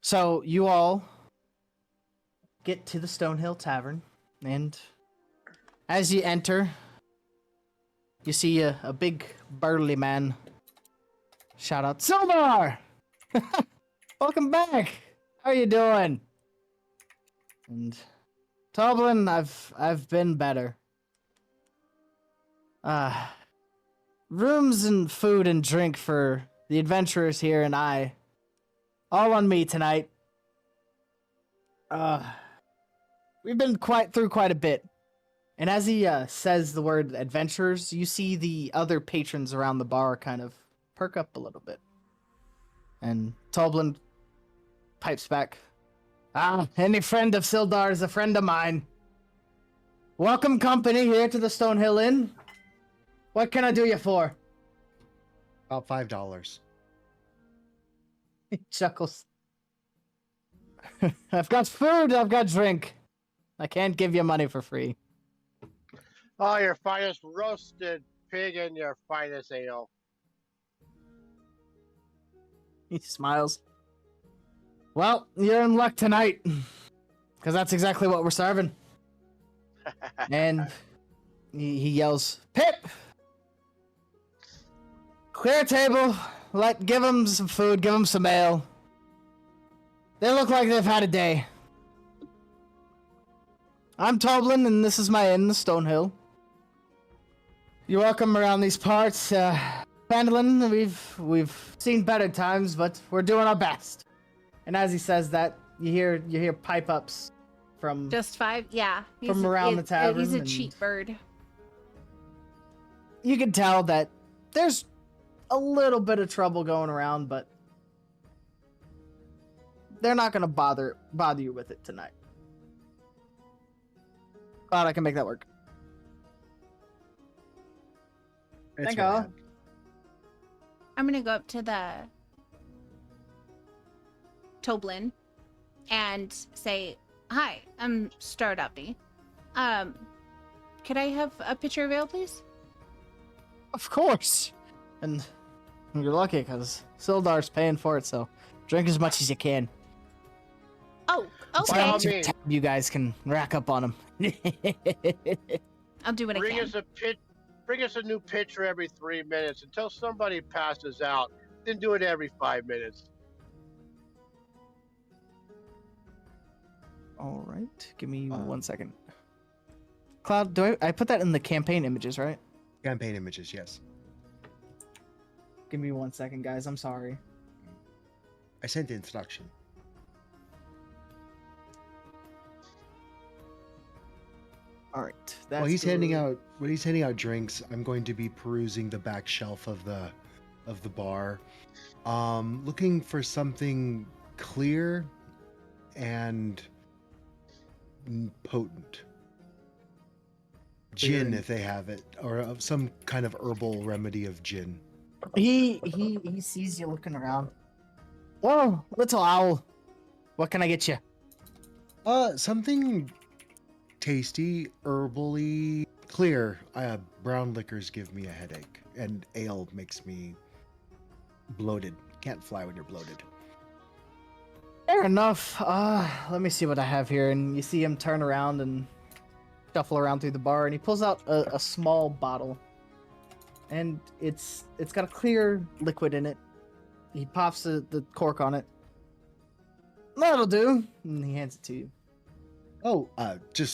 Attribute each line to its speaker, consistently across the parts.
Speaker 1: So you all get to the Stonehill Tavern, and as you enter, you see a big burly man shout out, "Sildar! Welcome back! How are you doing?" And Toblin, I've been better. Rooms and food and drink for the adventurers here and I. All on me tonight. We've been through quite a bit. And as he says the word adventurers, you see the other patrons around the bar kind of perk up a little bit. And Toblin pipes back. Any friend of Sildar is a friend of mine. Welcome company here to the Stonehill Inn. What can I do you for?
Speaker 2: About $5.
Speaker 1: He chuckles. I've got food, I've got drink. I can't give you money for free.
Speaker 3: Oh, your finest roasted pig and your finest ale.
Speaker 1: He smiles. Well, you're in luck tonight. Because that's exactly what we're serving. And he yells, "Pip! Clear a table. Give them some food, give them some ale. They look like they've had a day. I'm Toblin, and this is my inn, the Stonehill. You're welcome around these parts. Fandolin, we've seen better times, but we're doing our best." And as he says that, you hear pipe ups from
Speaker 4: Just 5? Yeah.
Speaker 1: From around the tavern,
Speaker 4: He's a
Speaker 1: and-
Speaker 4: cheap bird.
Speaker 1: You can tell that there's a little bit of trouble going around, but they're not gonna bother you with it tonight. Glad I can make that work. Thank you.
Speaker 4: I'm gonna go up to the Toblin and say, "Hi, I'm Startuppy. Could I have a pitcher of ale, please?"
Speaker 1: Of course. And you're lucky because Sildar's paying for it, so drink as much as you can.
Speaker 4: Oh,
Speaker 3: By
Speaker 4: okay.
Speaker 3: all
Speaker 1: How much
Speaker 3: means.
Speaker 1: tab you guys can rack up on him.
Speaker 4: I'll do what I
Speaker 3: Bring
Speaker 4: can.
Speaker 3: us bring us a new pitcher every 3 minutes until somebody passes out. Then do it every 5 minutes.
Speaker 1: All right, give me 1 second. Cloud, do I put that in the campaign images, right?
Speaker 2: Campaign images, yes.
Speaker 1: Give me 1 second, guys. I'm sorry.
Speaker 2: I sent the instruction.
Speaker 1: All right.
Speaker 2: While he's handing out drinks, I'm going to be perusing the back shelf of the bar, looking for something clear and potent. Gin, if they have it, or of some kind of herbal remedy of gin.
Speaker 1: He sees you looking around. Whoa, little owl. What can I get you?
Speaker 2: Something tasty, herbally clear. Brown liquors give me a headache, and ale makes me bloated. Can't fly when you're bloated.
Speaker 1: Fair enough. Let me see what I have here. And you see him turn around and shuffle around through the bar, and he pulls out a small bottle. And it's got a clear liquid in it. He pops the cork on it. That'll do. And he hands it to you.
Speaker 2: Oh, do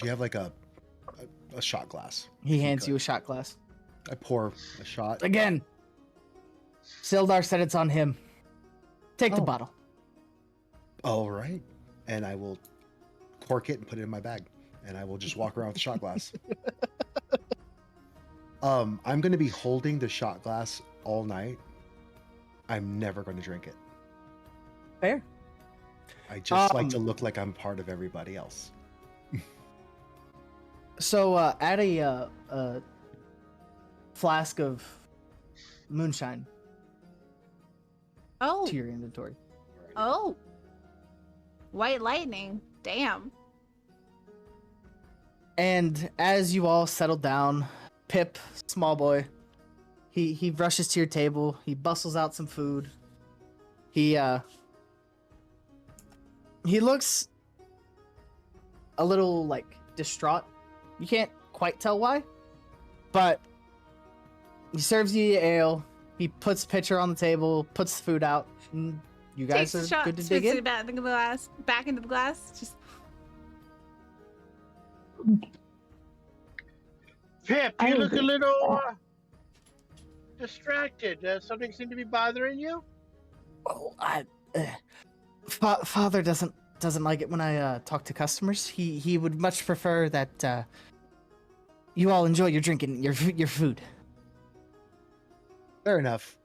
Speaker 2: you have like a shot glass?
Speaker 1: He hands you a shot glass.
Speaker 2: I pour a shot.
Speaker 1: Again, Sildar said it's on him. Take the
Speaker 2: Oh.
Speaker 1: bottle.
Speaker 2: All right. And I will cork it and put it in my bag. And I will just walk around with the shot glass. I'm going to be holding the shot glass all night. I'm never going to drink it.
Speaker 1: Fair.
Speaker 2: I just like to look like I'm part of everybody else.
Speaker 1: So add a flask of moonshine
Speaker 4: Oh,
Speaker 1: to your inventory.
Speaker 4: oh. White lightning. Damn.
Speaker 1: And as you all settle down, Pip, small boy, he rushes to your table. He bustles out some food. He He looks a little like distraught. You can't quite tell why, but he serves you ale. He puts pitcher on the table, puts the food out. And you guys
Speaker 4: Takes a
Speaker 1: are
Speaker 4: shot,
Speaker 1: good to
Speaker 4: spits
Speaker 1: dig
Speaker 4: it
Speaker 1: in.
Speaker 4: back into the glass. Back into the glass. Just
Speaker 3: Pip,
Speaker 5: I
Speaker 3: you look a
Speaker 5: agree with
Speaker 3: little
Speaker 5: that.
Speaker 3: distracted. Something seemed to be bothering you?
Speaker 1: Oh, Father doesn't like it when I talk to customers. He would much prefer that you all enjoy your drink and your food.
Speaker 2: Fair enough.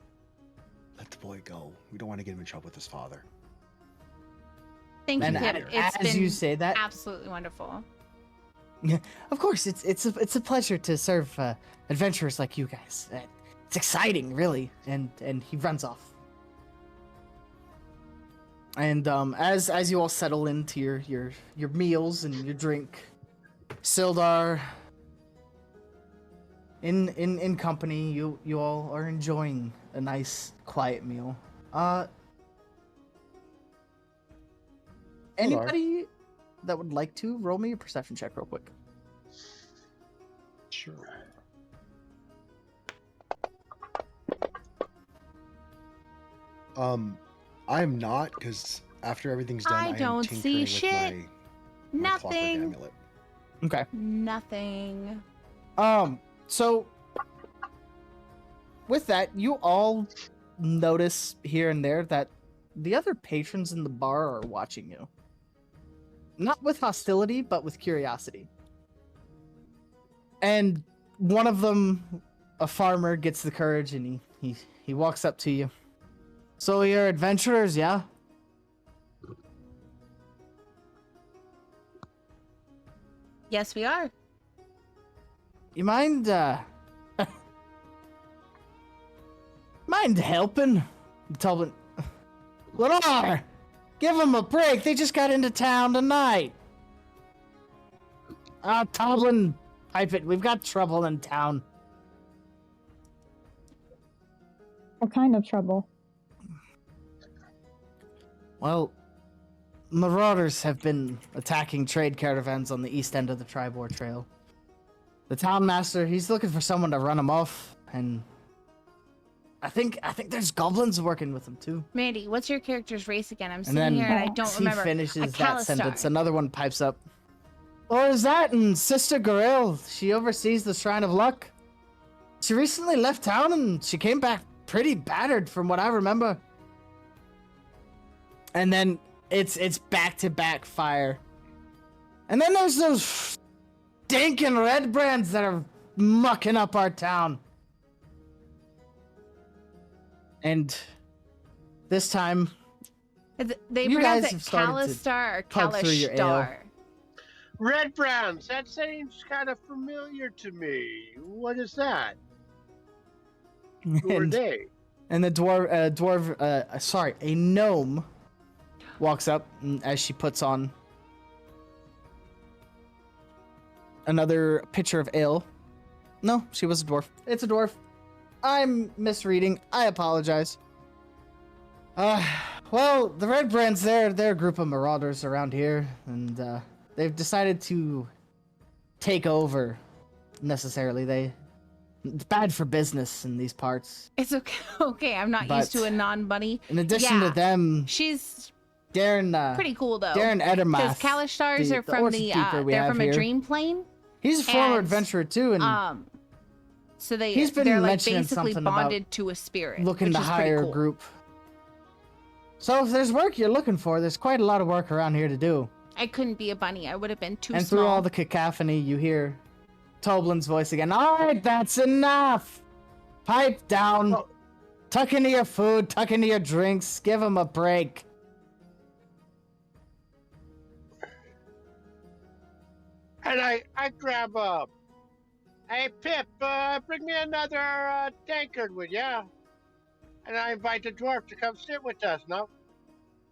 Speaker 2: Let the boy go. We don't want to get him in trouble with his father.
Speaker 4: thank you,
Speaker 1: And
Speaker 4: Pip. It's
Speaker 1: as
Speaker 4: been
Speaker 1: you say that,
Speaker 4: absolutely wonderful.
Speaker 1: of course, it's a pleasure to serve adventurers like you guys. It's exciting, really. And he runs off. And as you all settle into your meals and your drink, Sildar, in company, you all are enjoying a nice quiet meal. Anybody that would like to roll me a perception check real quick?
Speaker 2: Sure. I'm not, because after everything's done,
Speaker 4: I
Speaker 2: am
Speaker 4: don't see
Speaker 2: tinkering with
Speaker 4: shit.
Speaker 2: my clockwork
Speaker 4: Nothing.
Speaker 2: amulet.
Speaker 1: Okay.
Speaker 4: Nothing.
Speaker 1: So with that, you all notice here and there that the other patrons in the bar are watching you. Not with hostility, but with curiosity. And one of them, a farmer, gets the courage and he walks up to you. So you're adventurers, yeah?
Speaker 4: Yes, we are.
Speaker 1: You mind mind helping? Talbot. Lenore! Give them a break. They just got into town tonight. Toblin, pipe it. We've got trouble in town.
Speaker 5: What kind of trouble?
Speaker 1: Well, marauders have been attacking trade caravans on the east end of the Tribor Trail. The town master, he's looking for someone to run them off, and I think there's goblins working with them too.
Speaker 4: Mandy, what's your character's race again? I'm
Speaker 1: And
Speaker 4: sitting
Speaker 1: then
Speaker 4: here and I don't
Speaker 1: as
Speaker 4: remember.
Speaker 1: he finishes
Speaker 4: A
Speaker 1: that
Speaker 4: Kalistar.
Speaker 1: sentence, another one pipes up. Or is that and Sister Goril? She oversees the Shrine of Luck. She recently left town and she came back pretty battered from what I remember. And then it's back-to-back fire. And then there's those stinking red brands that are mucking up our town. And this time,
Speaker 4: They
Speaker 1: You
Speaker 4: pronounce
Speaker 1: guys
Speaker 4: it
Speaker 1: have started to
Speaker 4: Kalistar or
Speaker 1: pug through your ale.
Speaker 4: Kalishtar.
Speaker 3: Red Browns, that seems kind of familiar to me. What is that? Who are
Speaker 1: and,
Speaker 3: they?
Speaker 1: and the a gnome walks up as she puts on another pitcher of ale. No, she was a dwarf. It's a dwarf. I'm misreading. I apologize. Well, the Red Brands, they're a group of marauders around here, and they've decided to take over. Necessarily, it's bad for business in these parts.
Speaker 4: It's okay. Okay, I'm not used
Speaker 1: But
Speaker 4: to a non-bunny.
Speaker 1: In addition to
Speaker 4: Yeah.
Speaker 1: them,
Speaker 4: She's
Speaker 1: Darren,
Speaker 4: pretty cool though.
Speaker 1: Darren
Speaker 4: Because
Speaker 1: Edermath,
Speaker 4: Kalistars
Speaker 1: the
Speaker 4: are from
Speaker 1: orchard
Speaker 4: the
Speaker 1: keeper we
Speaker 4: they're
Speaker 1: have
Speaker 4: from a
Speaker 1: here.
Speaker 4: dream plane.
Speaker 1: He's a former
Speaker 4: and,
Speaker 1: adventurer too, and
Speaker 4: So
Speaker 1: He's been
Speaker 4: they're like
Speaker 1: mentioning
Speaker 4: basically
Speaker 1: something about
Speaker 4: bonded to a spirit.
Speaker 1: looking
Speaker 4: which
Speaker 1: to
Speaker 4: is pretty
Speaker 1: hire
Speaker 4: cool.
Speaker 1: a group. So if there's work you're looking for, there's quite a lot of work around here to do.
Speaker 4: I couldn't be a bunny. I would have been too
Speaker 1: And
Speaker 4: small.
Speaker 1: through all the cacophony, you hear Toblin's voice again. All right, that's enough. Pipe down.
Speaker 3: Oh.
Speaker 1: Tuck into your food. Tuck into your drinks. Give him a break.
Speaker 3: And I grab up. Hey Pip, bring me another tankard, would ya? And I invite the dwarf to come sit with us. No,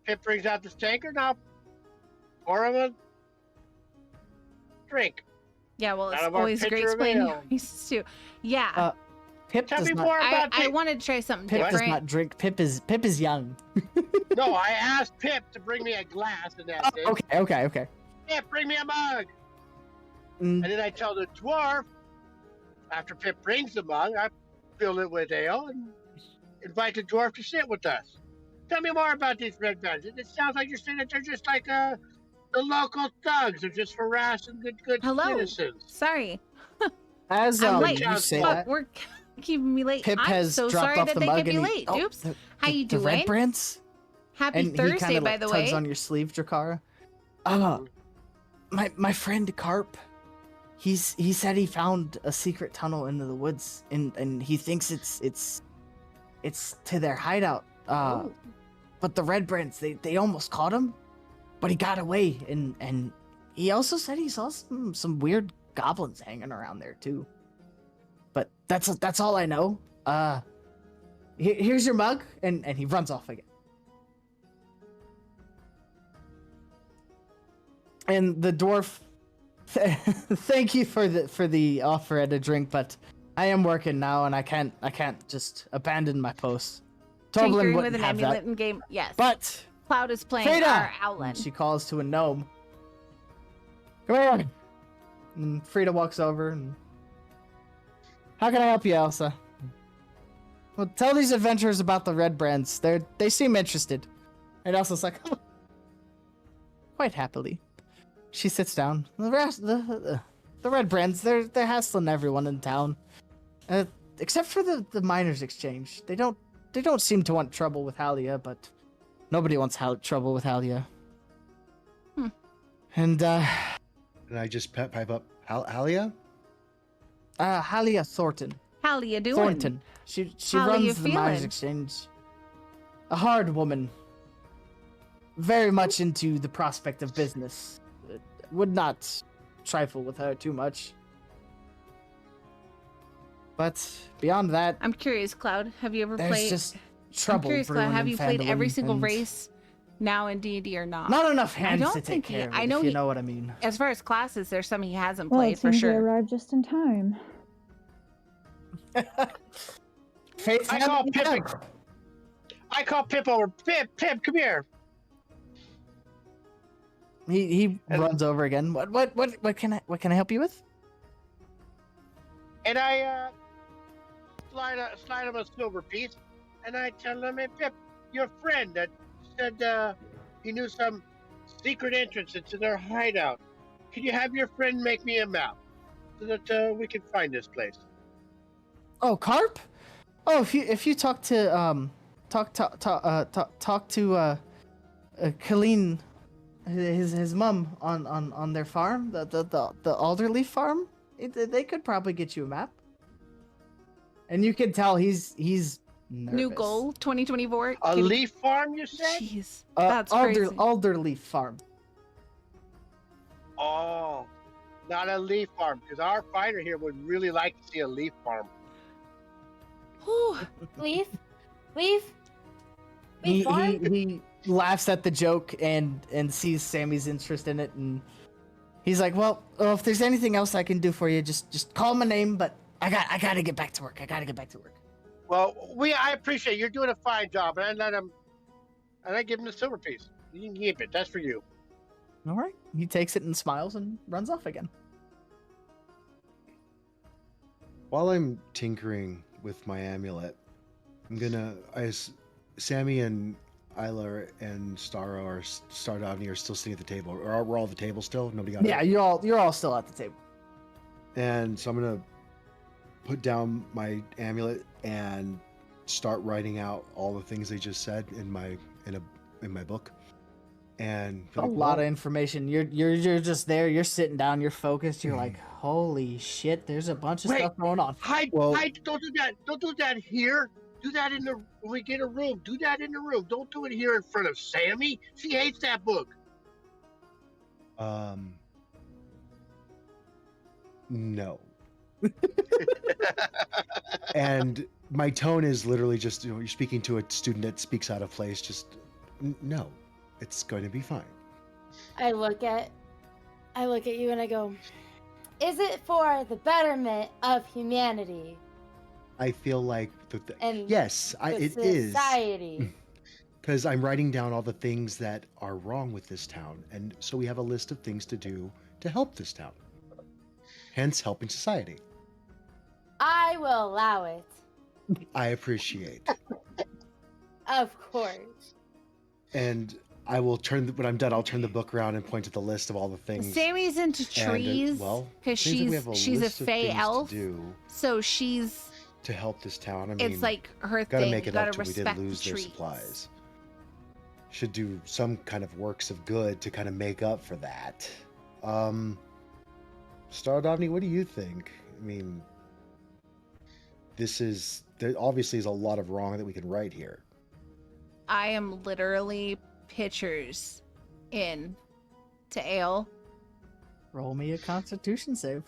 Speaker 3: Pip brings out this tankard. Now, pour him a drink.
Speaker 4: Yeah, well, it's
Speaker 3: Out of our
Speaker 4: always great
Speaker 3: pitcher of
Speaker 4: explaining
Speaker 3: ale.
Speaker 4: races too. Yeah.
Speaker 1: Pip
Speaker 3: Tell
Speaker 1: does
Speaker 3: me
Speaker 1: not.
Speaker 3: more
Speaker 4: I,
Speaker 3: about
Speaker 4: I
Speaker 3: the...
Speaker 4: wanted to try something
Speaker 1: Pip does
Speaker 4: different.
Speaker 1: not drink. Pip is young.
Speaker 3: No, I asked Pip to bring me a glass and that thing.
Speaker 1: Okay.
Speaker 3: Pip, bring me a mug.
Speaker 1: Mm,
Speaker 3: And then I tell the dwarf, after Pip brings the mug, I fill it with ale and invite the dwarf to sit with us. Tell me more about these red bands. It sounds like you're saying that they're just like the local thugs. They're just harassing good
Speaker 4: Hello.
Speaker 3: citizens.
Speaker 4: Sorry.
Speaker 1: as
Speaker 4: I'm
Speaker 3: Which
Speaker 4: late.
Speaker 1: you
Speaker 3: sounds
Speaker 1: say
Speaker 3: cool.
Speaker 4: Fuck,
Speaker 1: that,
Speaker 4: we're keeping me late.
Speaker 1: Pip
Speaker 4: I'm
Speaker 1: has
Speaker 4: so
Speaker 1: dropped
Speaker 4: sorry
Speaker 1: off
Speaker 4: that
Speaker 1: the
Speaker 4: they
Speaker 1: mug
Speaker 4: kept
Speaker 1: and
Speaker 4: you
Speaker 1: he,
Speaker 4: late.
Speaker 1: oh,
Speaker 4: Oops. How
Speaker 1: the
Speaker 4: you
Speaker 1: the
Speaker 4: doing?
Speaker 1: red brands.
Speaker 4: Happy
Speaker 1: And he
Speaker 4: Thursday,
Speaker 1: kind of
Speaker 4: by
Speaker 1: like
Speaker 4: the
Speaker 1: tugs
Speaker 4: way.
Speaker 1: on your sleeve, Drakara. My friend Carp, he said he found a secret tunnel into the woods, and he thinks it's to their hideout.
Speaker 4: Oh.
Speaker 1: But the red brands, they almost caught him, but he got away, and he also said he saw some weird goblins hanging around there too. But that's all I know. Here's your mug, and he runs off again. And the dwarf, thank you for the offer at a drink, but I am working now, and I can't just abandon my post. Toblin
Speaker 4: Tinkering with
Speaker 1: wouldn't
Speaker 4: an
Speaker 1: have
Speaker 4: amulet
Speaker 1: that.
Speaker 4: in game. Yes.
Speaker 1: But
Speaker 4: Cloud is playing
Speaker 1: Freda!
Speaker 4: our
Speaker 1: And
Speaker 4: outland.
Speaker 1: she calls to a gnome. Come here. And Frida walks over and, how can I help you, Elsa? Well, tell these adventurers about the red brands. They seem interested. And Elsa's like, quite happily. She sits down. The red brands, they're hassling everyone in town, except for the miners' exchange. They don't seem to want trouble with Halia, but nobody wants trouble with Halia. And
Speaker 2: And I just pipe up, Halia?
Speaker 1: Halia Thornton.
Speaker 4: How you doing?
Speaker 1: Thornton. She
Speaker 4: How you
Speaker 1: runs the miners'
Speaker 4: feeling?
Speaker 1: exchange. A hard woman. Very much into the prospect of business. Would not trifle with her too much. But beyond that,
Speaker 4: I'm curious, Cloud. Have you ever
Speaker 1: there's
Speaker 4: played?
Speaker 1: just
Speaker 4: I'm
Speaker 1: trouble
Speaker 4: curious, Cloud.
Speaker 1: brewing
Speaker 4: Have
Speaker 1: in
Speaker 4: you played every
Speaker 1: Phandalin,
Speaker 4: single
Speaker 1: and
Speaker 4: race now in D&D or not?
Speaker 1: Not enough hands
Speaker 4: don't
Speaker 1: to take
Speaker 4: think he-
Speaker 1: care of it,
Speaker 4: I know
Speaker 1: if you
Speaker 4: he-
Speaker 1: know what I mean.
Speaker 4: As far as classes, there's some he hasn't
Speaker 5: Well,
Speaker 4: played
Speaker 5: it
Speaker 4: for
Speaker 5: seems we
Speaker 4: sure.
Speaker 5: arrived just in time.
Speaker 1: Faith
Speaker 3: I
Speaker 1: hand
Speaker 3: call
Speaker 1: in
Speaker 3: Pip.
Speaker 1: hand.
Speaker 3: I call Pip over. Pip, come here.
Speaker 1: He
Speaker 3: And-
Speaker 1: runs over again. What can I help you with?
Speaker 3: And I slide him a silver piece, and I tell him, "Hey, Pip, your friend that said he knew some secret entrance into their hideout. Can you have your friend make me a map so that we can find this place?"
Speaker 1: Oh, Carp? Oh, if you talk to Colleen, his mom on their farm, the Alderleaf farm, they could probably get you a map. And you can tell he's nervous.
Speaker 4: New goal 2024.
Speaker 3: A
Speaker 4: Can-
Speaker 3: leaf farm, you said?
Speaker 4: Jeez, that's crazy.
Speaker 1: Alderleaf farm.
Speaker 3: Oh, not a leaf farm, because our fighter here would really like to see a leaf farm.
Speaker 4: Whew.
Speaker 6: Leaf? Leaf?
Speaker 1: He
Speaker 6: Farm?
Speaker 1: he laughs at the joke and sees Sammy's interest in it, and he's like, well, if there's anything else I can do for you, just call my name, but I gotta get back to work.
Speaker 3: Well, I appreciate you're doing a fine job, and I give him the silver piece. You can keep it. That's for you.
Speaker 1: All right. He takes it and smiles and runs off again.
Speaker 2: While I'm tinkering with my amulet, Sammy and Isla and Stardovni are still sitting at the table. Or we're all at the table still? Nobody got
Speaker 1: Yeah,
Speaker 2: up?
Speaker 1: you're all still at the table.
Speaker 2: And so I'm gonna put down my amulet and start writing out all the things they just said in my book. And
Speaker 1: A lot of information. You're just there. You're sitting down. You're focused. You're like, holy shit! There's a bunch of
Speaker 3: Wait.
Speaker 1: stuff going on.
Speaker 3: Hide,
Speaker 2: Well-
Speaker 3: don't do that. Don't do that here. Do that when we get a room. Do that in the room. Don't do it here in front of Sammy. She hates that book.
Speaker 2: No. And my tone is literally just, you're speaking to a student that speaks out of place. Just no, it's going to be fine.
Speaker 6: I look at you and I go, is it for the betterment of humanity?
Speaker 2: I feel like
Speaker 6: And
Speaker 2: yes,
Speaker 6: the
Speaker 2: it is.
Speaker 6: society.
Speaker 2: Because I'm writing down all the things that are wrong with this town, and so we have a list of things to do to help this town. Hence, helping society.
Speaker 6: I will allow it.
Speaker 2: I appreciate,
Speaker 6: Of course.
Speaker 2: and I will when I'm done. I'll turn the book around and point to the list of all the things.
Speaker 4: Sammy's into
Speaker 2: And,
Speaker 4: trees
Speaker 2: well,
Speaker 4: because
Speaker 2: seems like we have
Speaker 4: she's a
Speaker 2: list of
Speaker 4: fey
Speaker 2: things
Speaker 4: elf,
Speaker 2: to do
Speaker 4: so she's
Speaker 2: to help this town. I mean,
Speaker 4: it's like her
Speaker 2: gotta
Speaker 4: thing.
Speaker 2: make
Speaker 4: You
Speaker 2: it up
Speaker 4: gotta
Speaker 2: till we
Speaker 4: respect
Speaker 2: didn't
Speaker 4: the
Speaker 2: lose their
Speaker 4: trees.
Speaker 2: supplies. Should do some kind of works of good to kind of make up for that. Star Domini, what do you think? I mean, there obviously is a lot of wrong that we can right here.
Speaker 4: I am literally pitchers in to ale.
Speaker 1: Roll me a Constitution save.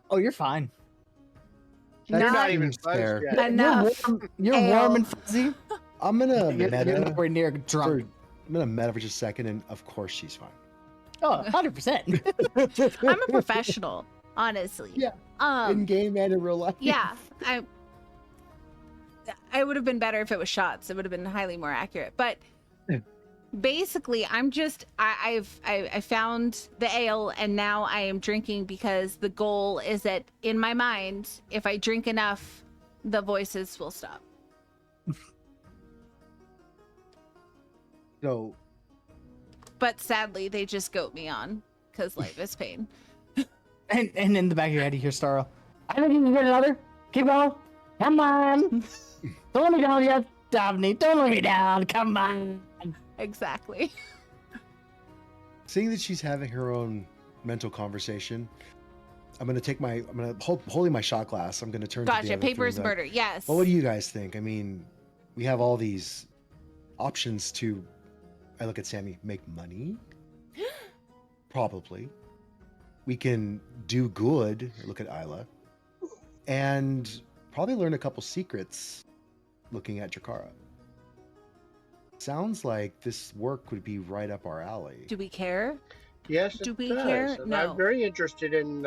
Speaker 1: Oh, you're fine.
Speaker 3: You're
Speaker 4: Not
Speaker 3: not even
Speaker 2: seems
Speaker 3: buzzed
Speaker 2: fair.
Speaker 3: yet.
Speaker 4: enough.
Speaker 1: You're
Speaker 4: Ale.
Speaker 1: warm and fuzzy.
Speaker 2: I'm gonna
Speaker 1: You're
Speaker 2: meta
Speaker 1: nowhere near drunk.
Speaker 2: I'm gonna meta for just a second, and of course she's fine.
Speaker 1: Oh, 100%.
Speaker 4: I'm a professional, honestly.
Speaker 2: Yeah. In game and in real life.
Speaker 4: Yeah, I would have been better if it was shots. It would have been highly more accurate. But basically, I found the ale and now I am drinking because the goal is that in my mind, if I drink enough, the voices will stop.
Speaker 2: So
Speaker 4: But sadly, they just goat me on because life is pain.
Speaker 1: and in the back of your head, you hear Starro. I think you can get another. Keep going. Come on. Don't let me down yet, Dominic. Don't let me down. Come on.
Speaker 4: Exactly.
Speaker 2: seeing that she's having her own mental conversation, I'm gonna holding my shot glass. I'm gonna turn to the
Speaker 4: Gotcha.
Speaker 2: other
Speaker 4: Paper
Speaker 2: three
Speaker 4: is
Speaker 2: and be like,
Speaker 4: murder. Yes.
Speaker 2: well, what do you guys think? I mean, we have all these options to. I look at Sammy. Make money. Probably. We can do good. I look at Isla, and probably learn a couple secrets. Looking at Jakara. Sounds like this work would be right up our alley.
Speaker 4: Do we care?
Speaker 3: Yes,
Speaker 4: Do
Speaker 3: it
Speaker 4: we
Speaker 3: does.
Speaker 4: care?
Speaker 3: And
Speaker 4: No.
Speaker 3: I'm very interested in.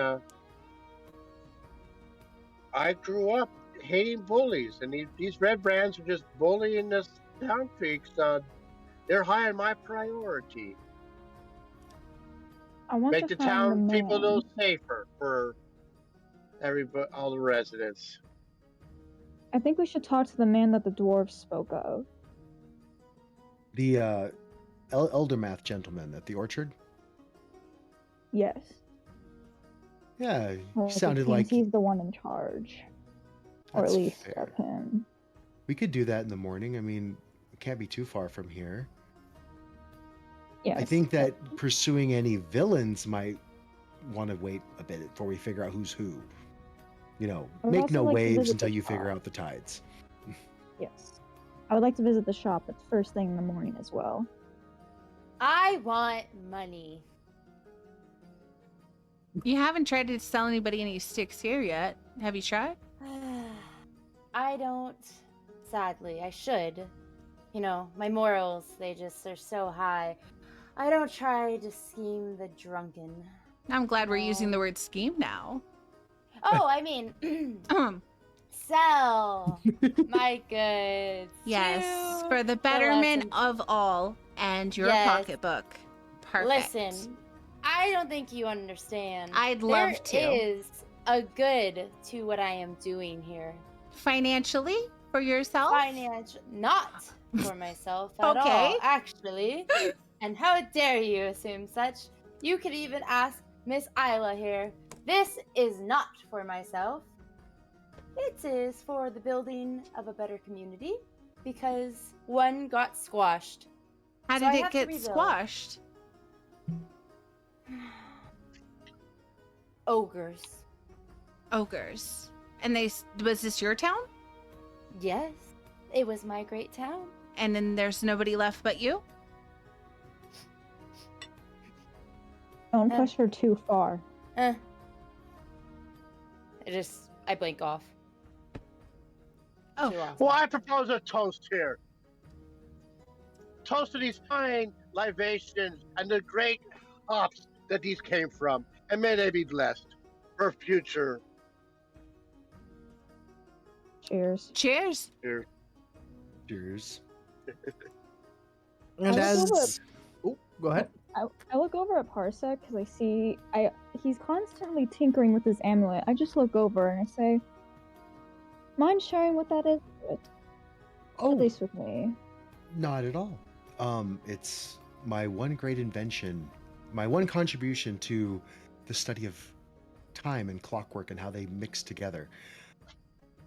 Speaker 3: I grew up hating bullies, and these red brands are just bullying us down peaks. They're high on my priority.
Speaker 5: I want
Speaker 3: Make
Speaker 5: to
Speaker 3: the
Speaker 5: find
Speaker 3: town
Speaker 5: the
Speaker 3: people a
Speaker 5: man.
Speaker 3: little safer for all the residents.
Speaker 5: I think we should talk to the man that the dwarves spoke of.
Speaker 2: The Eldermath gentleman at the orchard.
Speaker 5: Yes.
Speaker 2: Yeah,
Speaker 5: Well,
Speaker 2: he
Speaker 5: it
Speaker 2: sounded
Speaker 5: seems
Speaker 2: like
Speaker 5: he's the one in charge, or at
Speaker 2: that's
Speaker 5: least
Speaker 2: fair.
Speaker 5: of him.
Speaker 2: We could do that in the morning. I mean, it can't be too far from here.
Speaker 5: Yes.
Speaker 2: I think that pursuing any villains might want to wait a bit before we figure out who's who. You know,
Speaker 5: I would
Speaker 2: make
Speaker 5: also
Speaker 2: no
Speaker 5: like to
Speaker 2: waves
Speaker 5: visit
Speaker 2: until
Speaker 5: the
Speaker 2: you figure
Speaker 5: shop.
Speaker 2: out the tides.
Speaker 5: Yes. I would like to visit the shop at the first thing in the morning as well.
Speaker 6: I want money.
Speaker 4: You haven't tried to sell anybody any sticks here yet. Have you tried?
Speaker 6: I don't. Sadly, I should. You know, my morals, are so high. I don't try to scheme the drunken.
Speaker 4: I'm glad we're
Speaker 6: No.
Speaker 4: using the word scheme now.
Speaker 6: Oh, I mean, sell my goods.
Speaker 4: Yes,
Speaker 6: to
Speaker 4: for the betterment
Speaker 6: lessons.
Speaker 4: of all and your
Speaker 6: Yes.
Speaker 4: pocketbook. Perfect.
Speaker 6: Listen, I don't think you understand.
Speaker 4: I'd love to.
Speaker 6: There is a good to what I am doing here.
Speaker 4: Financially for yourself?
Speaker 6: Financial, not for myself at
Speaker 4: Okay.
Speaker 6: all, actually. And how dare you assume such? You could even ask Miss Isla here. This is not for myself. It is for the building of a better community because one got squashed.
Speaker 4: How
Speaker 6: So I
Speaker 4: did it
Speaker 6: have to
Speaker 4: get
Speaker 6: rebuild.
Speaker 4: squashed?
Speaker 6: Ogres.
Speaker 4: Ogres. And was this your town?
Speaker 6: Yes, it was my great town.
Speaker 4: And then there's nobody left but you?
Speaker 5: Don't
Speaker 6: Uh.
Speaker 5: push her too far.
Speaker 6: I blink off.
Speaker 4: Oh.
Speaker 6: She lost
Speaker 3: Well,
Speaker 6: me.
Speaker 3: I propose a toast here. Toast to these fine libations and the great hops that these came from, and may they be blessed for future
Speaker 5: Cheers.
Speaker 4: Cheers.
Speaker 3: years.
Speaker 2: Cheers.
Speaker 1: And
Speaker 5: I look over
Speaker 1: as oh, go ahead.
Speaker 5: I look over at Parsec because I see he's constantly tinkering with his amulet. I just look over and I say, "Mind sharing what that is? At
Speaker 2: Oh,
Speaker 5: least with me."
Speaker 2: not at all. It's my one great invention, my one contribution to the study of time and clockwork and how they mix together.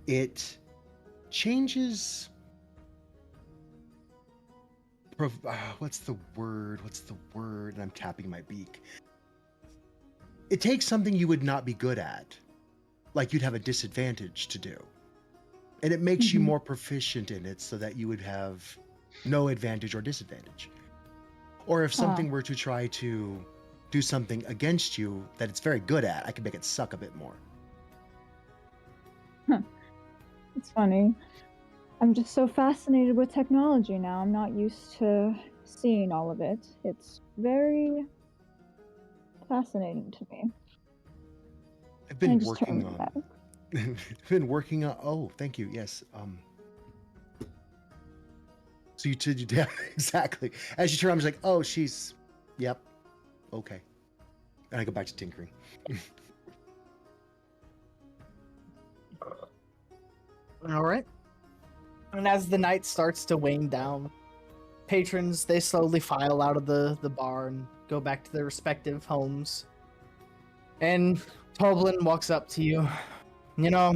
Speaker 2: It changes. What's the word? What's the word? And I'm tapping my beak. It takes something you would not be good at, like you'd have a disadvantage to do, and it makes you
Speaker 5: Mhm.
Speaker 2: more proficient in it so that you would have no advantage or disadvantage. Or if something were to try to do something against you that it's very good at, I can make it suck a bit more.
Speaker 5: It's funny. I'm just so fascinated with technology now. I'm not used to seeing all of it. It's very fascinating to me.
Speaker 2: I've
Speaker 5: And I
Speaker 2: been
Speaker 5: just
Speaker 2: working
Speaker 5: turn
Speaker 2: on.
Speaker 5: back.
Speaker 2: I've been working on. Oh, thank you. Yes. So you did. Yeah, exactly. As you turn, I'm just like, oh, she's. Yep. Okay. And I go back to tinkering.
Speaker 1: All right. And as the night starts to wane down, patrons they slowly file out of the bar and go back to their respective homes. And Toblin walks up to you. You know,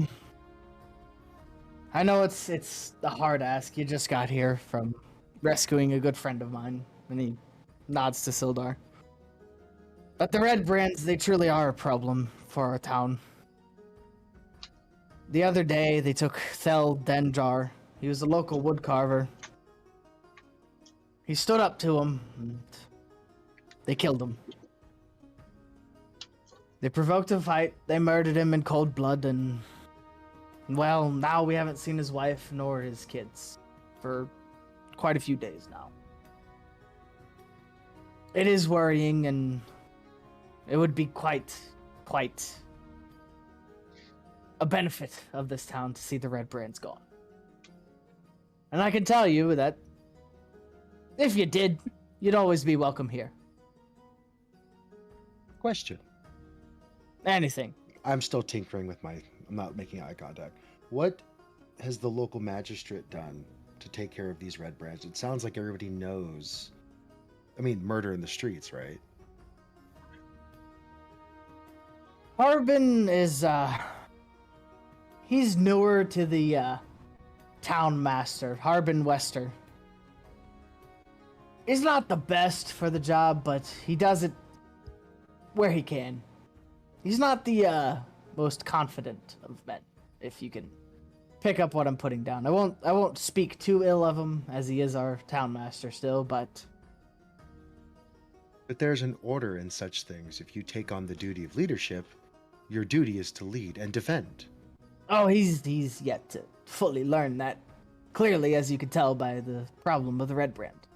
Speaker 1: I know it's a hard ask. You just got here from rescuing a good friend of mine. And he nods to Sildar. But the Red Brands, they truly are a problem for our town. The other day, they took Thel Denjar. He was a local woodcarver. He stood up to him, and they killed him. They provoked a fight, they murdered him in cold blood, and... well, now we haven't seen his wife nor his kids for quite a few days now. It is worrying, and it would be quite a benefit of this town to see the Red Brands gone. And I can tell you that if you did, you'd always be welcome here.
Speaker 2: Question.
Speaker 1: Anything.
Speaker 2: I'm still tinkering with my. I'm not making eye contact. What has the local magistrate done to take care of these Red Brands? It sounds like everybody knows. I mean, murder in the streets, right?
Speaker 1: Harbin is, he's newer to the, town master, Harbin Wester. He's not the best for the job, but he does it where he can. He's not the, most confident of men, if you can pick up what I'm putting down. I won't speak too ill of him, as he is our town master still, but...
Speaker 2: But there's an order in such things. If you take on the duty of leadership, your duty is to lead and defend.
Speaker 1: Oh, he's yet to fully learn that. Clearly, as you can tell by the problem with the Red Brand.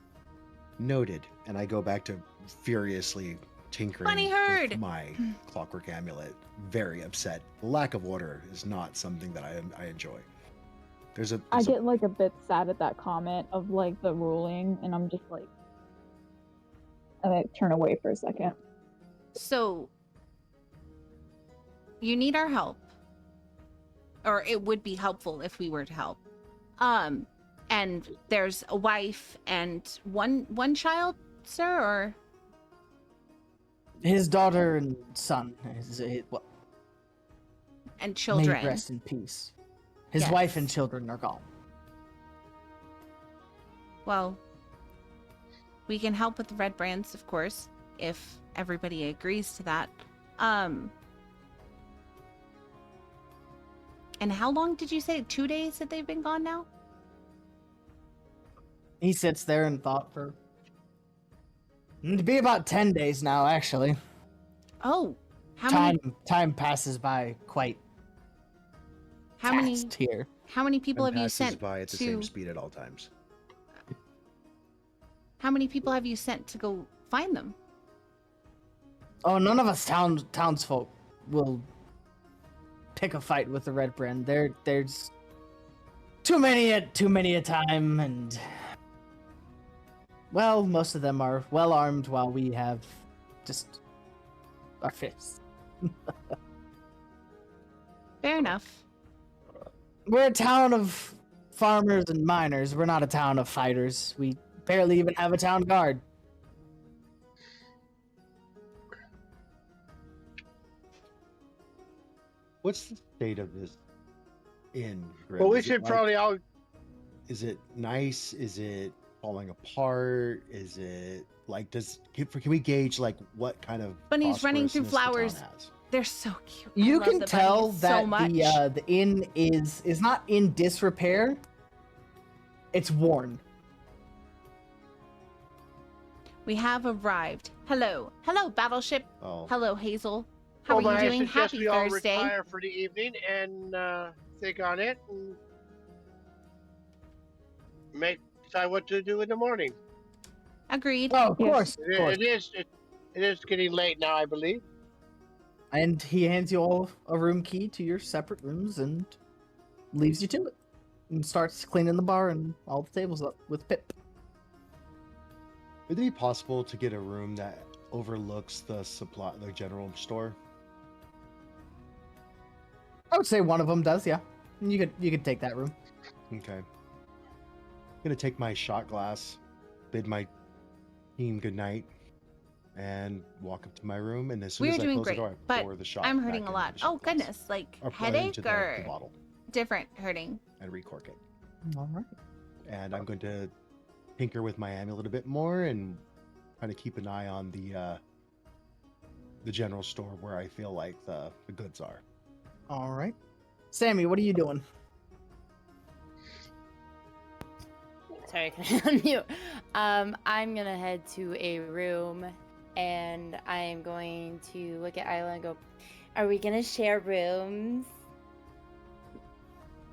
Speaker 2: Noted. And I go back to furiously tinkering
Speaker 4: Funny herd.
Speaker 2: with my clockwork amulet. Very upset. Lack of order is not something that I enjoy.
Speaker 5: I get like a bit sad at that comment of like the ruling, and I'm just like, and I turn away for a second.
Speaker 4: So, you need our help. Or it would be helpful if we were to help. And there's a wife and one child, sir, or
Speaker 1: His daughter and son,
Speaker 4: and
Speaker 1: may
Speaker 4: children.
Speaker 1: he rest in peace. His
Speaker 4: Yes.
Speaker 1: wife and children are gone.
Speaker 4: Well, we can help with the Red Brands, of course, if everybody agrees to that. And how long did you say? 2 days that they've been gone now?
Speaker 1: He sits there in thought for... It'd be about 10 days now, actually.
Speaker 4: Oh, how many?
Speaker 1: Time passes by quite
Speaker 4: How many?
Speaker 1: fast here.
Speaker 4: How many people
Speaker 2: and
Speaker 4: have you
Speaker 2: passes
Speaker 4: sent
Speaker 2: by at the
Speaker 4: to?
Speaker 2: same speed at all times.
Speaker 4: How many people have you sent to go find them?
Speaker 1: Oh, none of us townsfolk will pick a fight with the Red Brand. There's too many a time, and well, most of them are well armed, while we have just our fists.
Speaker 4: Fair enough.
Speaker 1: We're a town of farmers and miners. We're not a town of fighters. We barely even have a town guard.
Speaker 2: What's the state of this inn, Grim?
Speaker 3: Well, we
Speaker 2: Is it
Speaker 3: should
Speaker 2: like-
Speaker 3: probably all.
Speaker 2: Is it nice? Is it falling apart? Is it like can we gauge like what kind of
Speaker 4: Bunnies running through
Speaker 2: prosperousness the town
Speaker 4: flowers.
Speaker 2: has?
Speaker 4: They're so cute. I
Speaker 1: You
Speaker 4: love
Speaker 1: can
Speaker 4: the
Speaker 1: tell
Speaker 4: bunnies
Speaker 1: that
Speaker 4: so much.
Speaker 1: the inn is not in disrepair. It's worn.
Speaker 4: We have arrived. Hello. Hello, Battleship.
Speaker 2: Oh,
Speaker 4: Hello, Hazel. How
Speaker 3: Well,
Speaker 4: are
Speaker 3: I
Speaker 4: you doing?
Speaker 3: suggest
Speaker 4: Happy
Speaker 3: we all
Speaker 4: Thursday.
Speaker 3: retire for the evening and think on it and decide what to do in the morning.
Speaker 4: Agreed.
Speaker 1: Oh, of
Speaker 5: Yes.
Speaker 1: course, of course.
Speaker 3: It is getting late now, I believe.
Speaker 1: And he hands you all a room key to your separate rooms and leaves you to it. And starts cleaning the bar and all the tables up with Pip.
Speaker 2: would it be possible to get a room that overlooks the general store?
Speaker 1: I would say one of them does, yeah. You could take that room.
Speaker 2: Okay. I'm gonna take my shot glass, bid my team good night, and walk up to my room. And as soon
Speaker 4: We're
Speaker 2: as I
Speaker 4: doing
Speaker 2: close
Speaker 4: great,
Speaker 2: the door, I
Speaker 4: but
Speaker 2: pour the shot.
Speaker 4: I'm
Speaker 2: back
Speaker 4: hurting a
Speaker 2: into
Speaker 4: lot.
Speaker 2: the shot
Speaker 4: Oh,
Speaker 2: glass.
Speaker 4: goodness. Like
Speaker 2: Or pour it
Speaker 4: headache
Speaker 2: into the
Speaker 4: or
Speaker 2: bottle
Speaker 4: different hurting?
Speaker 2: and recork it.
Speaker 1: All right.
Speaker 2: And I'm going to tinker with my amulet a bit more and kind of keep an eye on the general store where I feel like the goods are.
Speaker 1: All right. Sammy, what are you doing?
Speaker 6: Sorry, can I unmute? I'm gonna head to a room and I'm going to look at Isla and go, are we gonna share rooms?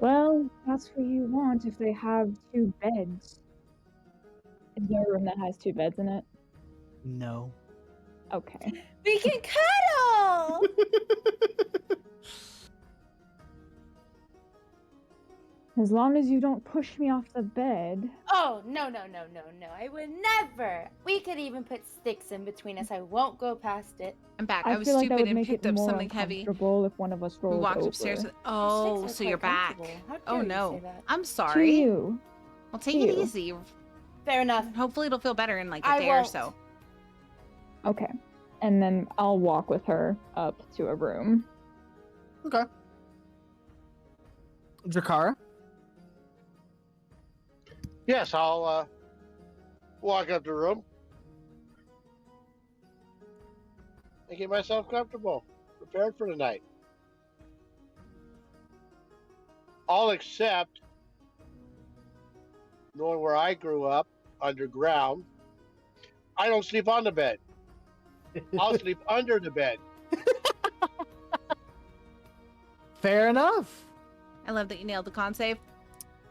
Speaker 5: Well, that's what you want if they have 2 beds. Is there a room that has 2 beds in it?
Speaker 1: No.
Speaker 5: Okay.
Speaker 6: We can cuddle!
Speaker 5: As long as you don't push me off the bed.
Speaker 6: Oh, no. I would never. We could even put sticks in between us. I won't go past it.
Speaker 4: I'm back.
Speaker 5: I
Speaker 4: I was
Speaker 5: feel like that
Speaker 4: stupid
Speaker 5: would
Speaker 4: and
Speaker 5: make
Speaker 4: picked
Speaker 5: it
Speaker 4: up
Speaker 5: more
Speaker 4: something heavy.
Speaker 5: uncomfortable if one of us
Speaker 4: We
Speaker 5: rolled
Speaker 4: walked
Speaker 5: over.
Speaker 4: upstairs with.
Speaker 6: Your
Speaker 4: Oh,
Speaker 6: sticks are
Speaker 4: so you're
Speaker 6: quite
Speaker 4: back.
Speaker 6: comfortable. How dare
Speaker 4: Oh
Speaker 6: you
Speaker 4: no.
Speaker 6: say that?
Speaker 4: I'm
Speaker 5: To
Speaker 4: sorry.
Speaker 5: you.
Speaker 4: Well, take it
Speaker 5: you.
Speaker 4: easy.
Speaker 6: Fair enough.
Speaker 4: Hopefully it'll feel better in like a
Speaker 6: I
Speaker 4: day or
Speaker 6: won't.
Speaker 4: so.
Speaker 5: Okay. And then I'll walk with her up to a room.
Speaker 1: Okay. Drakara?
Speaker 3: Yes, I'll walk up to the room and get myself comfortable, prepared for the night. All except knowing where I grew up, underground. I don't sleep on the bed. I'll sleep under the bed.
Speaker 1: Fair enough.
Speaker 4: I love that you nailed the con save.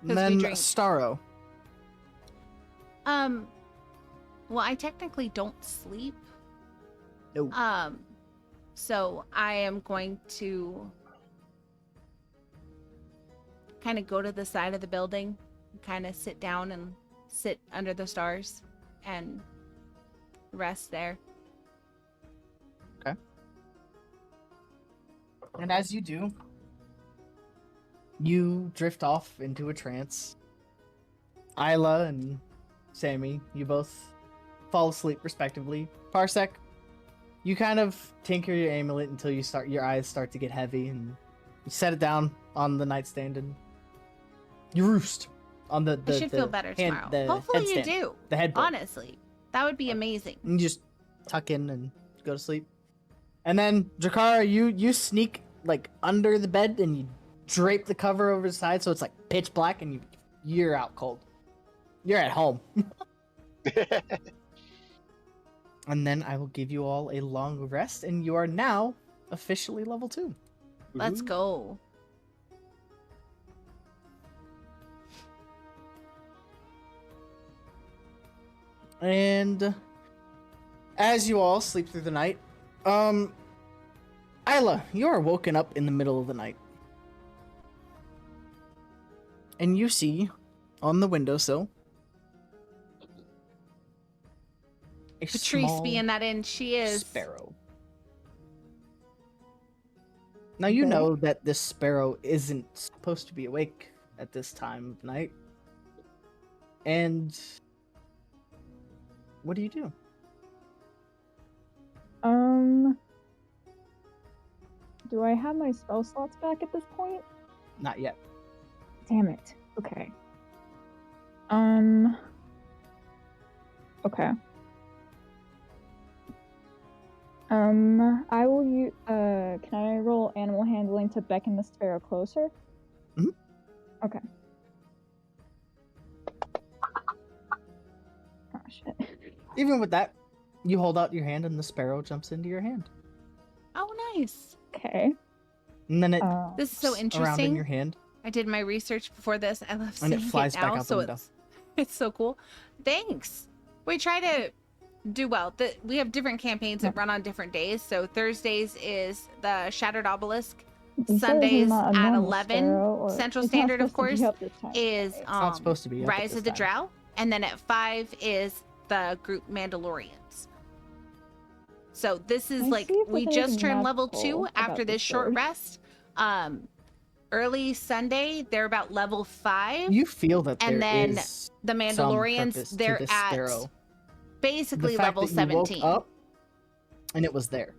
Speaker 1: And
Speaker 4: 'Cause we
Speaker 1: then
Speaker 4: drink.
Speaker 1: Starro.
Speaker 4: Well, I technically don't sleep.
Speaker 1: No.
Speaker 4: So I am going to kind of go to the side of the building, kind of sit down and sit under the stars and rest there.
Speaker 1: And as you do, you drift off into a trance. Isla and Sammy, you both fall asleep respectively. Parsec, you kind of tinker your amulet until your eyes start to get heavy, and you set it down on the nightstand and you roost on the
Speaker 4: I should feel better tomorrow. Hopefully you
Speaker 1: headstand,
Speaker 4: do.
Speaker 1: the headboard.
Speaker 4: Honestly, that would be amazing.
Speaker 1: And you just tuck in and go to sleep. And then Drakara, you sneak like under the bed and you drape the cover over the side so it's like pitch black, and you're out cold. You're at home. And then I will give you all a long rest, and you are now officially level 2.
Speaker 4: Let's
Speaker 2: Woohoo.
Speaker 4: go.
Speaker 1: And as you all sleep through the night, Isla, you are woken up in the middle of the night. And you see on the windowsill a
Speaker 4: Patrice
Speaker 1: small
Speaker 4: being that in, she is.
Speaker 1: sparrow. Now you
Speaker 5: Okay.
Speaker 1: know that this sparrow isn't supposed to be awake at this time of night. And what do you do?
Speaker 5: Do I have my spell slots back at this point?
Speaker 1: Not yet.
Speaker 5: Damn it. Okay. Okay. I will use, can I roll animal handling to beckon the sparrow closer?
Speaker 1: Mhm.
Speaker 5: Okay. Oh, shit.
Speaker 1: Even with that, you hold out your hand and the sparrow jumps into your hand.
Speaker 4: Oh, nice.
Speaker 5: Okay.
Speaker 1: And then it
Speaker 4: This is so
Speaker 1: hops around in
Speaker 4: interesting.
Speaker 1: your hand.
Speaker 4: I did my research before this. I love
Speaker 1: And
Speaker 4: seeing
Speaker 1: it flies
Speaker 4: now,
Speaker 1: back out the
Speaker 4: so
Speaker 1: window.
Speaker 4: it's so cool. Thanks. We try to do well. We have different campaigns that run on different days. So Thursdays is the Shattered Obelisk.
Speaker 5: You said it's
Speaker 4: Sundays
Speaker 5: not a
Speaker 4: at
Speaker 5: normal
Speaker 4: 11
Speaker 5: sparrow, or
Speaker 4: Central
Speaker 5: it's not
Speaker 4: Standard, of
Speaker 5: supposed to be
Speaker 4: course,
Speaker 5: up this time,
Speaker 4: is
Speaker 5: right?
Speaker 1: not supposed to be up at
Speaker 4: Rise
Speaker 1: this
Speaker 4: of the
Speaker 1: time.
Speaker 4: Drow, and then at 5 is the group Mandalorians. So this is
Speaker 5: I
Speaker 4: like
Speaker 5: see if
Speaker 4: we
Speaker 5: there's
Speaker 4: just
Speaker 5: anything
Speaker 4: turned level
Speaker 5: magical
Speaker 4: 2 after
Speaker 5: about
Speaker 4: this
Speaker 5: this
Speaker 4: short
Speaker 5: bird.
Speaker 4: rest. Early Sunday they're about level 5.
Speaker 1: You feel that
Speaker 4: And
Speaker 1: there
Speaker 4: then
Speaker 1: is
Speaker 4: the
Speaker 1: some
Speaker 4: Mandalorians,
Speaker 1: purpose to
Speaker 4: they're
Speaker 1: this
Speaker 4: at
Speaker 1: sparrow.
Speaker 4: basically
Speaker 1: The fact
Speaker 4: level
Speaker 1: that you woke
Speaker 4: 17.
Speaker 1: up and it was there.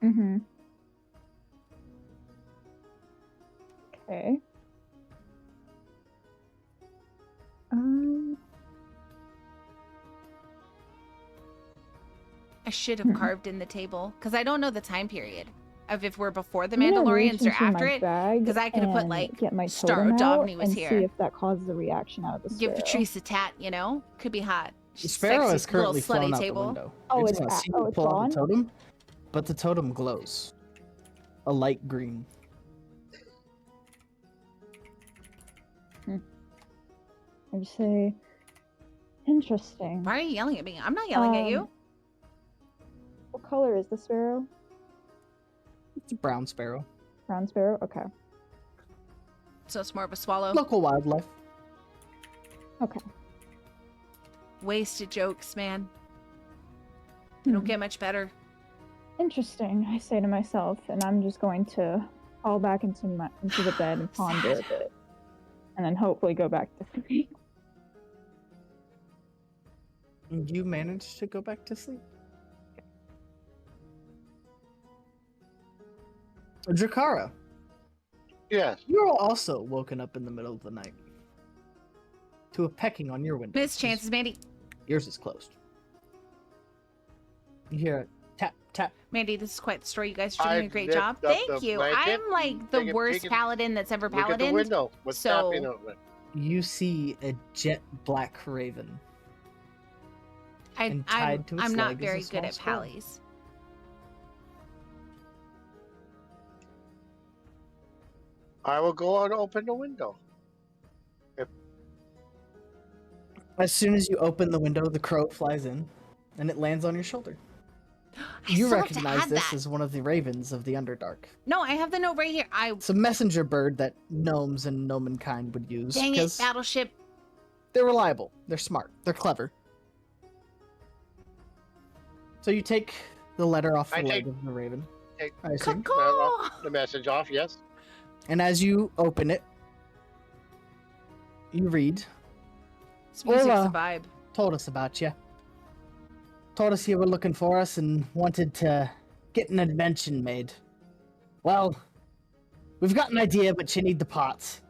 Speaker 5: Mm-hmm. Okay.
Speaker 4: I should have carved in the table because I don't know the time period of if we're before the
Speaker 5: I'm gonna reach
Speaker 4: Mandalorians or
Speaker 5: into
Speaker 4: after
Speaker 5: my
Speaker 4: it.
Speaker 5: bag
Speaker 4: 'cause I could've put,
Speaker 5: and
Speaker 4: like,
Speaker 5: get my
Speaker 4: Star
Speaker 5: totem out
Speaker 4: Dogny was
Speaker 5: and
Speaker 4: here.
Speaker 5: see if that causes a reaction out of the
Speaker 4: Give
Speaker 5: sparrow.
Speaker 4: Patrice a tat, you know? Could be hot.
Speaker 1: The
Speaker 4: She's
Speaker 1: sparrow
Speaker 4: sexy
Speaker 1: is currently
Speaker 4: little slutty
Speaker 1: flown out
Speaker 4: table.
Speaker 1: the window.
Speaker 5: Oh,
Speaker 1: You're
Speaker 5: it's
Speaker 1: just gonna
Speaker 5: at-
Speaker 1: see
Speaker 5: oh,
Speaker 1: you
Speaker 5: it's
Speaker 1: pull out
Speaker 5: gone?
Speaker 1: the totem, but the totem glows. A light green.
Speaker 5: I just say, interesting.
Speaker 4: Why are you yelling at me? I'm not yelling at you.
Speaker 5: What color is the sparrow?
Speaker 1: It's a brown sparrow.
Speaker 5: Brown sparrow? Okay.
Speaker 4: So it's more of a swallow.
Speaker 1: Local wildlife.
Speaker 5: Okay.
Speaker 4: Wasted jokes, man. They don't
Speaker 5: Hmm.
Speaker 4: get much better.
Speaker 5: Interesting, I say to myself, and I'm just going to fall back into the bed and ponder a
Speaker 4: Sad.
Speaker 5: bit. And then hopefully go back to sleep.
Speaker 1: You managed to go back to sleep. Drakara,
Speaker 3: Yes.
Speaker 1: you're also woken up in the middle of the night to a pecking on your window.
Speaker 4: Miss chances, Mandy.
Speaker 1: Yours is closed. You hear a tap, tap.
Speaker 4: Mandy, this is quite the story. You guys are doing a
Speaker 3: I've
Speaker 4: great
Speaker 3: lift
Speaker 4: job.
Speaker 3: up
Speaker 4: Thank
Speaker 3: the
Speaker 4: you.
Speaker 3: blanket,
Speaker 4: I'm like the
Speaker 3: take a
Speaker 4: worst
Speaker 3: peek at-
Speaker 4: paladin that's ever
Speaker 3: Look at the
Speaker 4: paladined.
Speaker 3: window. What's
Speaker 4: So-
Speaker 3: happening over it?
Speaker 1: You see a jet black raven. And tied to its
Speaker 4: I'm not
Speaker 1: leg is a
Speaker 4: very good
Speaker 1: small
Speaker 4: at
Speaker 1: squirrel.
Speaker 4: pallies.
Speaker 3: I will go and open the window.
Speaker 1: As soon as you open the window, the crow flies in, and it lands on your shoulder.
Speaker 4: I
Speaker 1: You
Speaker 4: still have to
Speaker 1: recognize
Speaker 4: add
Speaker 1: this
Speaker 4: that.
Speaker 1: as one of the ravens of the Underdark.
Speaker 4: No, I have the note right here.
Speaker 1: It's a messenger bird that gnomes and gnomenkind would use
Speaker 4: Dang it,
Speaker 1: because
Speaker 4: Battleship.
Speaker 1: they're reliable, they're smart, they're clever. So you take the letter off the
Speaker 3: I
Speaker 1: leg
Speaker 3: take-
Speaker 1: of the raven,
Speaker 3: take-
Speaker 1: I assume.
Speaker 4: Caw-caw.
Speaker 3: The message off, yes.
Speaker 1: And as you open it, you read,
Speaker 4: This music's
Speaker 1: Hola.
Speaker 4: a vibe.
Speaker 1: told us about you. Told us you were looking for us and wanted to get an invention made. Well, we've got an idea, but you need the parts.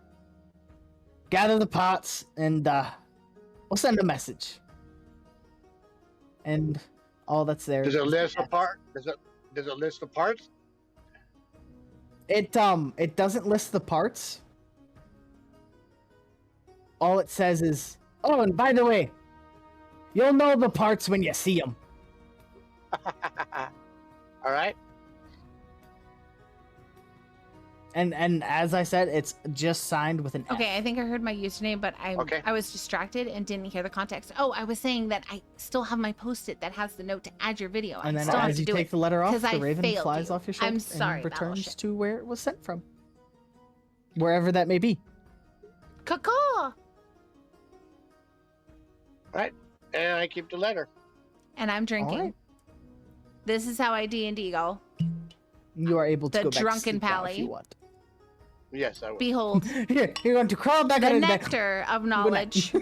Speaker 1: Gather the parts, and we'll send a message. And all that's there.
Speaker 3: Does it
Speaker 1: is
Speaker 3: list the
Speaker 1: text.
Speaker 3: part? Does it list the parts?
Speaker 1: It doesn't list the parts. All it says is, oh, and by the way, you'll know the parts when you see them.
Speaker 3: All right.
Speaker 1: And as I said, it's just signed with an F.
Speaker 4: Okay, I think I heard my username, but
Speaker 3: Okay.
Speaker 4: I was distracted and didn't hear the context. Oh, I was saying that I still have my post-it that has the note to add your video.
Speaker 1: And
Speaker 4: I
Speaker 1: then
Speaker 4: still have
Speaker 1: as
Speaker 4: to
Speaker 1: you
Speaker 4: do
Speaker 1: take
Speaker 4: it
Speaker 1: the letter off,
Speaker 4: 'cause
Speaker 1: the
Speaker 4: I
Speaker 1: raven
Speaker 4: failed
Speaker 1: flies
Speaker 4: you.
Speaker 1: off your shoulder
Speaker 4: I'm sorry,
Speaker 1: and returns
Speaker 4: Battleship.
Speaker 1: to where it was sent from. Wherever that may be.
Speaker 4: Caw-caw!
Speaker 3: Right. And I keep the letter.
Speaker 4: And I'm drinking.
Speaker 1: Alright.
Speaker 4: This is how I D&D go.
Speaker 1: You are able to
Speaker 4: The
Speaker 1: go back to
Speaker 4: drunken
Speaker 1: sleep now if
Speaker 4: pally.
Speaker 1: you want.
Speaker 3: Yes, I will.
Speaker 4: Behold,
Speaker 1: Here, you're going to crawl back
Speaker 4: the
Speaker 1: out of bed.
Speaker 4: nectar of
Speaker 1: Good night.
Speaker 4: knowledge.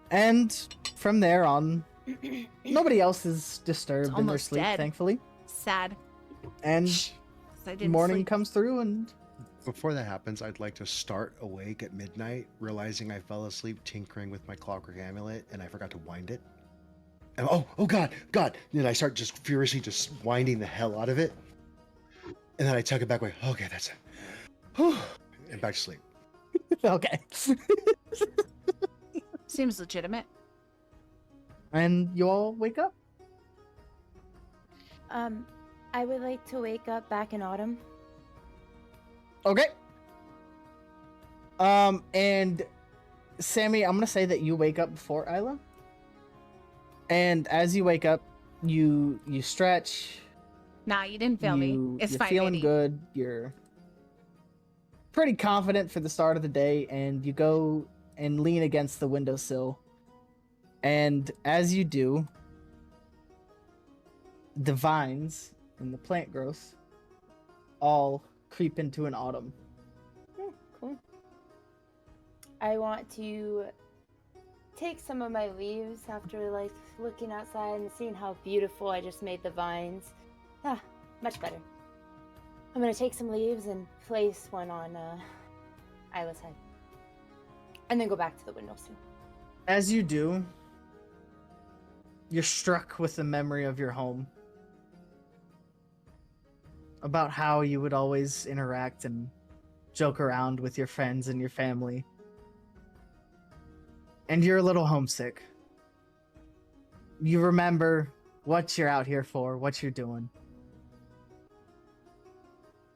Speaker 1: And from there on, nobody else is disturbed in their
Speaker 4: almost
Speaker 1: sleep,
Speaker 4: dead.
Speaker 1: thankfully.
Speaker 4: Sad.
Speaker 1: And
Speaker 4: 'Cause I didn't
Speaker 1: morning
Speaker 4: sleep.
Speaker 1: comes through, and
Speaker 2: Before that happens, I'd like to start awake at midnight, realizing I fell asleep tinkering with my clockwork amulet and I forgot to wind it. And, oh God. And I start just furiously just winding the hell out of it. And then I tuck it back away. Okay, that's it. Whew. And back to sleep.
Speaker 1: okay.
Speaker 4: Seems legitimate.
Speaker 1: And you all wake up.
Speaker 6: I would like to wake up back in autumn.
Speaker 1: Okay. And Sammy, I'm gonna say that you wake up before Isla. And as you wake up, you stretch.
Speaker 4: Nah, you didn't fail me. It's
Speaker 1: You're
Speaker 4: fine,
Speaker 1: feeling
Speaker 4: baby.
Speaker 1: good. You're pretty confident for the start of the day, and you go and lean against the windowsill. And as you do, the vines and the plant growth all creep into an autumn.
Speaker 6: Cool. I want to take some of my leaves after like looking outside and seeing how beautiful I just made the vines. Ah, much better. I'm gonna take some leaves and place one on Isla's head. And then go back to the windowsill.
Speaker 1: As you do, you're struck with the memory of your home. About how you would always interact and joke around with your friends and your family. And you're a little homesick. You remember what you're out here for, what you're doing.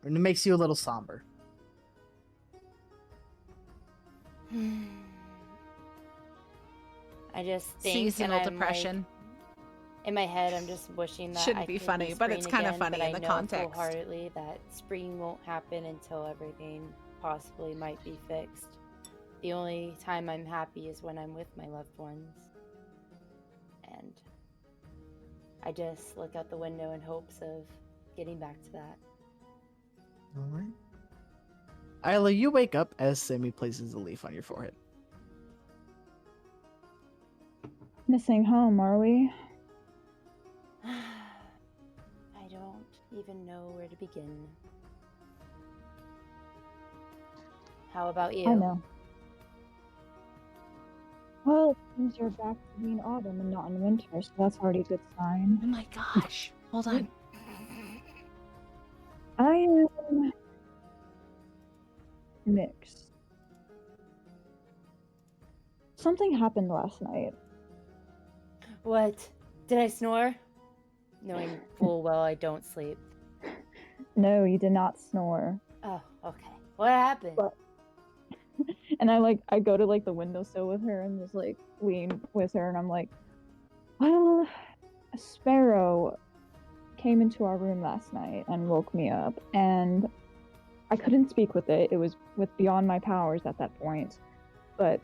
Speaker 1: And it makes you a little somber.
Speaker 6: I just think
Speaker 4: Seasonal
Speaker 6: and I'm,
Speaker 4: depression.
Speaker 6: Like, in my head, I'm just wishing that
Speaker 4: Shouldn't
Speaker 6: I
Speaker 4: be
Speaker 6: could
Speaker 4: funny, but it's
Speaker 6: spring
Speaker 4: kinda
Speaker 6: again,
Speaker 4: funny
Speaker 6: but
Speaker 4: in
Speaker 6: I
Speaker 4: the
Speaker 6: know
Speaker 4: context.
Speaker 6: full-heartedly that spring won't happen until everything possibly might be fixed. The only time I'm happy is when I'm with my loved ones. And I just look out the window in hopes of getting back to that.
Speaker 1: Alright. Isla, you wake up as Sammy places a leaf on your forehead.
Speaker 5: Missing home, are we?
Speaker 6: I don't even know where to begin. How about you?
Speaker 5: I know. Well, it seems you're back to being autumn and not in winter, so that's already a good sign.
Speaker 4: Oh my gosh. Hold on.
Speaker 5: I am mixed. Something happened last night.
Speaker 6: What? Did I snore? Knowing full well I don't sleep.
Speaker 5: No, you did not snore.
Speaker 6: Oh, okay. What happened?
Speaker 5: But- And I go to like the windowsill with her and just like lean with her and I'm like, well, a sparrow came into our room last night and woke me up and I couldn't speak with it. It was beyond my powers at that point. But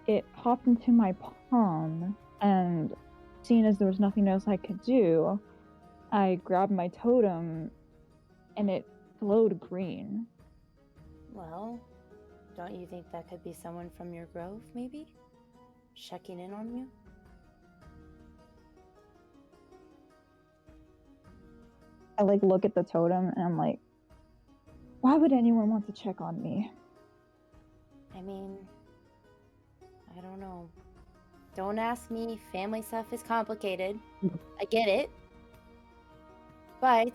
Speaker 5: it hopped into my palm and seeing as there was nothing else I could do, I grabbed my totem and it glowed green.
Speaker 6: Well, don't you think that could be someone from your grove, maybe? Checking in on you?
Speaker 5: I look at the totem and I'm like, why would anyone want to check on me?
Speaker 6: I mean, I don't know. Don't ask me. Family stuff is complicated. I get it. But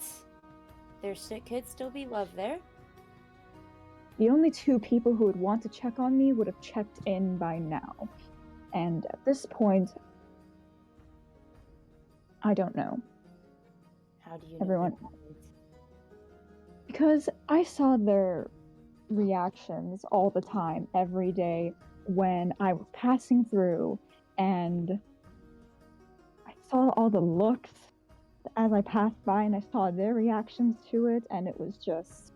Speaker 6: there could still be love there.
Speaker 5: The only two people who would want to check on me would have checked in by now. And at this point, I don't know.
Speaker 6: How do you know?
Speaker 5: Everyone-
Speaker 6: that?
Speaker 5: Because I saw their reactions all the time, every day, when I was passing through, and I saw all the looks as I passed by, and I saw their reactions to it, and it was just